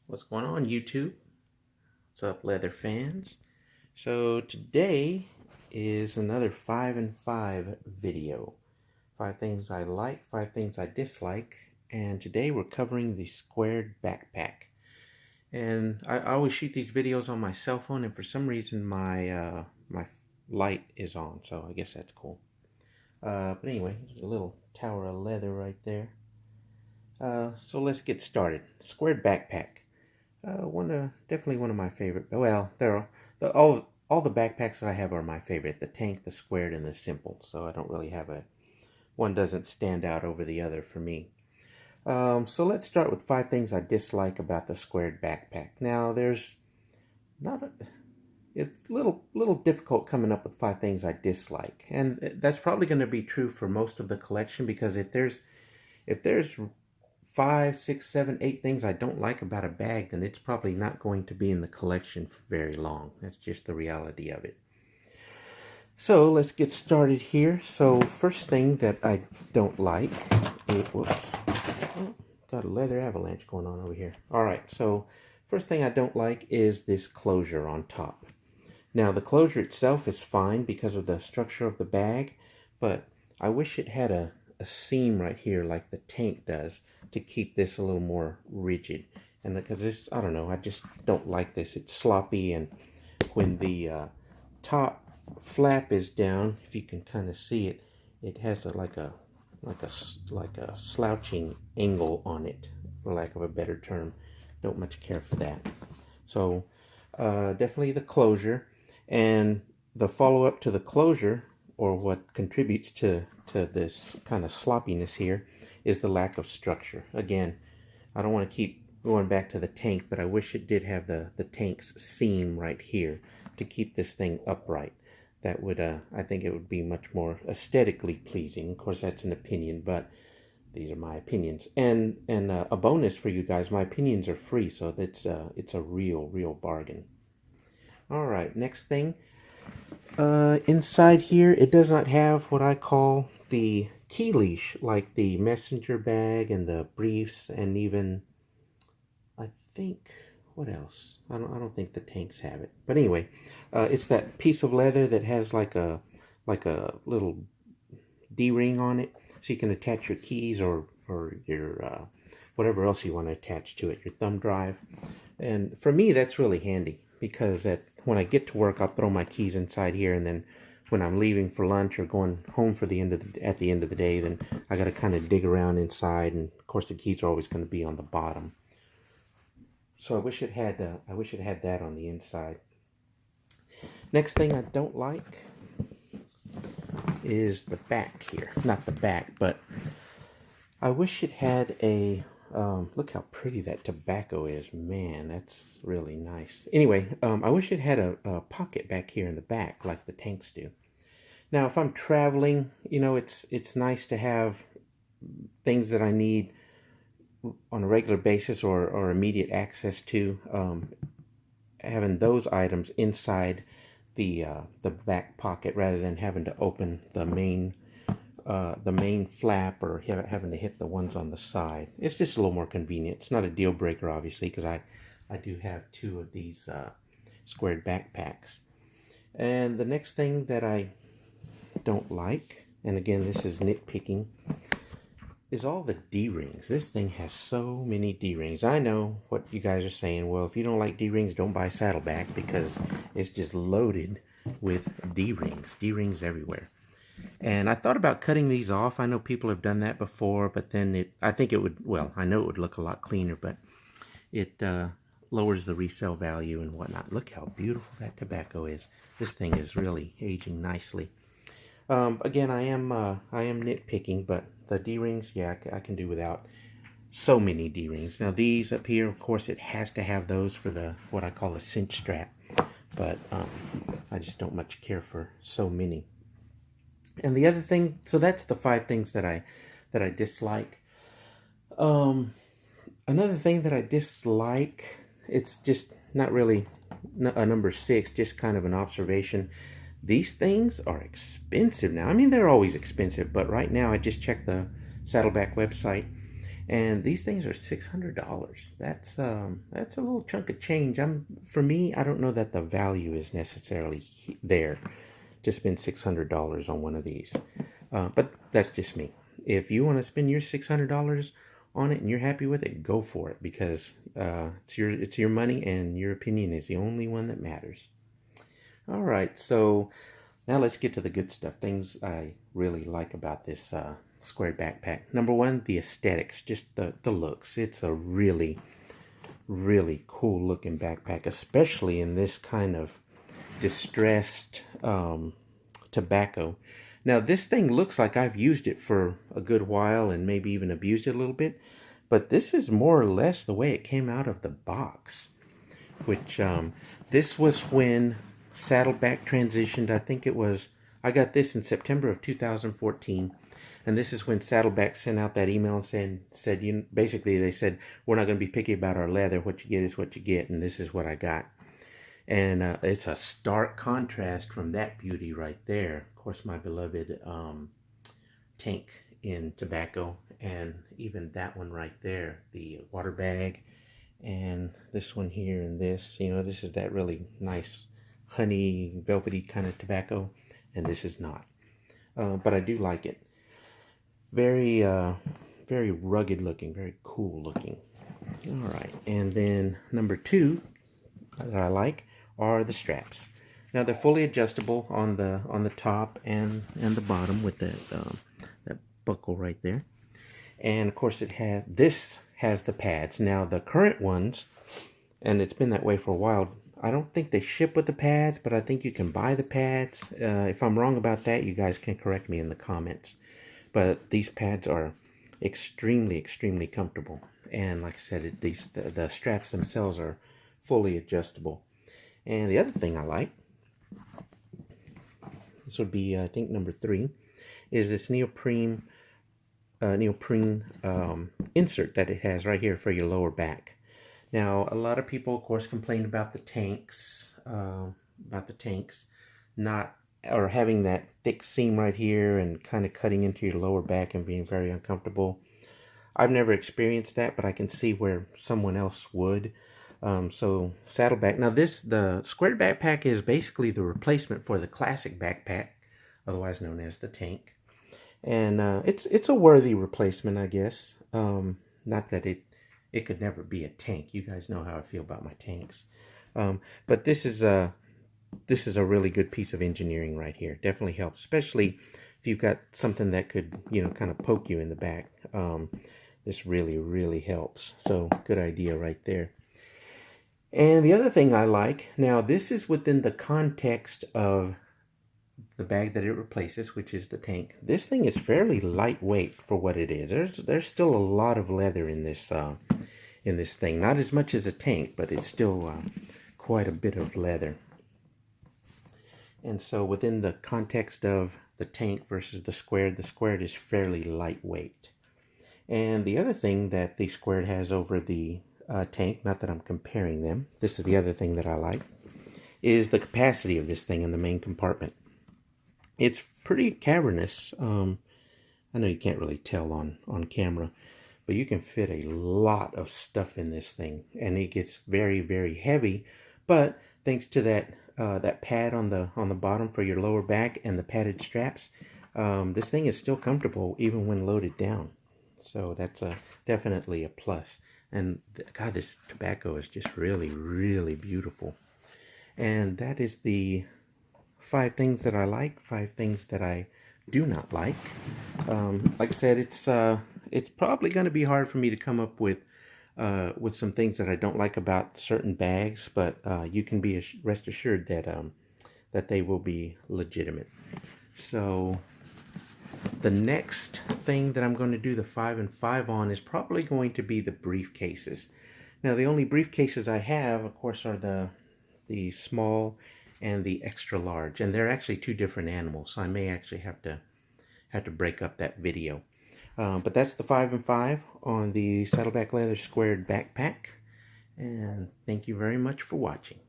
What's going on, YouTube? What's up, leather fans? So today is another 5 and 5 video. 5 things I like, 5 things I dislike, and today we're covering the squared backpack. And I always shoot these videos on my cell phone, and for some reason my light is on, so I guess that's cool. But anyway, there's a little tower of leather right there. So let's get started. Squared backpack. Definitely one of my favorite. Well, all the backpacks that I have are my favorite. The tank, the squared, and the simple. So I don't really have one doesn't stand out over the other for me. So let's start with 5 things I dislike about the squared backpack. Now there's not a, it's a little difficult coming up with 5 things I dislike, and that's probably going to be true for most of the collection because if there's 5, 6, 7, 8 things I don't like about a bag, then it's probably not going to be in the collection for very long. That's just the reality of it. So let's get started here. So first thing that I don't like is, whoops, got a leather avalanche going on over here. All right, so first thing I don't like is this closure on top. Now the closure itself is fine because of the structure of the bag, but I wish it had a seam right here like the tank does to keep this a little more rigid. And because this, I don't know, I just don't like this. It's sloppy, and when the top flap is down, if you can kind of see it, it has like a slouching angle on it, for lack of a better term. Don't much care for that. So definitely the closure, and the follow-up to the closure, or what contributes to this kind of sloppiness here, is the lack of structure. Again, I don't want to keep going back to the tank, but I wish it did have the tank's seam right here to keep this thing upright. That would, I think it would be much more aesthetically pleasing. Of course, that's an opinion, but these are my opinions. And a bonus for you guys, my opinions are free, so it's a real bargain. All right, next thing. Inside here, it does not have what I call the key leash, like the messenger bag and the briefs, and even, I think, what else? I don't think the tanks have it. But anyway, it's that piece of leather that has like a little D-ring on it, so you can attach your keys or your whatever else you want to attach to it, your thumb drive. And for me, that's really handy because when I get to work, I'll throw my keys inside here, and then when I'm leaving for lunch or going home for at the end of the day, then I got to kind of dig around inside, and of course the keys are always going to be on the bottom. So I wish it had that on the inside. Next thing I don't like is the back here. Not the back, but I wish it had a look how pretty that tobacco is. Man, that's really nice. Anyway, I wish it had a pocket back here in the back like the tanks do. Now, if I'm traveling, you know, it's nice to have things that I need on a regular basis or immediate access to. Having those items inside the back pocket rather than having to open the main flap or having to hit the ones on the side. It's just a little more convenient. It's not a deal breaker, obviously, because I do have 2 of these squared backpacks. And the next thing that I don't like, and again this is nitpicking, is all the D-rings. This thing has so many D-rings. I know what you guys are saying. Well, if you don't like D-rings, don't buy Saddleback, because it's just loaded with D-rings. D-rings everywhere. And I thought about cutting these off. I know people have done that before, but then I think it would, well, I know it would look a lot cleaner, but it lowers the resale value and whatnot. Look how beautiful that tobacco is. This thing is really aging nicely. Again, I am nitpicking, but the D-rings, yeah, I can do without so many D-rings. Now these up here, of course, it has to have those for the what I call a cinch strap, but I just don't much care for so many. And the other thing, so that's the 5 things that I dislike. Another thing that I dislike, it's just not really a number 6, just kind of an observation. These things are expensive now. I mean, they're always expensive, but right now I just checked the Saddleback website, And these things are $600. That's a little chunk of change. For me, I don't know that the value is necessarily there to spend $600 on one of these. But that's just me. If you want to spend your $600 on it and you're happy with it, go for it, because it's your money and your opinion is the only one that matters. All right, so now let's get to the good stuff. Things I really like about this squared backpack. Number one, the aesthetics, just the looks. It's a really, really cool looking backpack, especially in this kind of distressed tobacco. Now this thing looks like I've used it for a good while and maybe even abused it a little bit, but this is more or less the way it came out of the box, which this was when Saddleback transitioned. I think it was, I got this in September of 2014, and this is when Saddleback sent out that email and said basically they said, we're not going to be picky about our leather, what you get is what you get, and this is what I got. And it's a stark contrast from that beauty right there. Of course, my beloved tank in tobacco, and even that one right there, the water bag, and this one here, and this, this is that really nice honey, velvety kind of tobacco, and this is not. But I do like it. Very, very rugged looking, very cool looking. All right, and then number two that I like are the straps. Now they're fully adjustable on the top and the bottom with that buckle right there. And of course this has the pads. Now the current ones, and it's been that way for a while, I don't think they ship with the pads, but I think you can buy the pads. If I'm wrong about that, you guys can correct me in the comments. But these pads are extremely, extremely comfortable. And like I said, the straps themselves are fully adjustable. And the other thing I like, this would be, I think, number three, is this neoprene insert that it has right here for your lower back. Now, a lot of people, of course, complain about the tanks, not, or having that thick seam right here and kind of cutting into your lower back and being very uncomfortable. I've never experienced that, but I can see where someone else would. So Saddleback. Now the squared backpack is basically the replacement for the classic backpack, otherwise known as the tank. And it's a worthy replacement, I guess. Not that it could never be a tank. You guys know how I feel about my tanks. But this is a really good piece of engineering right here. Definitely helps, especially if you've got something that could, kind of poke you in the back. This really, really helps. So good idea right there. And the other thing I like, now this is within the context of the bag that it replaces, which is the tank. This thing is fairly lightweight for what it is. There's still a lot of leather in this thing. Not as much as a tank, but it's still quite a bit of leather. And so within the context of the tank versus the squared is fairly lightweight. And the other thing that the squared has over the tank, not that I'm comparing them, this is the other thing that I like, is the capacity of this thing in the main compartment. It's pretty cavernous. I know you can't really tell on camera, but you can fit a lot of stuff in this thing, and it gets very, very heavy. But thanks to that pad on the bottom for your lower back and the padded straps, this thing is still comfortable even when loaded down. So that's definitely a plus. And God, this tobacco is just really, really beautiful. And that is the 5 things that I like, 5 things that I do not like. Like I said, it's probably going to be hard for me to come up with some things that I don't like about certain bags, but you can be rest assured that they will be legitimate. So the next thing that I'm going to do the 5 and 5 on is probably going to be the briefcases. Now the only briefcases I have, of course, are the small and the extra large, and they're actually 2 different animals, so I may actually have to break up that video. But that's the 5 and 5 on the Saddleback Leather Squared Backpack, and thank you very much for watching.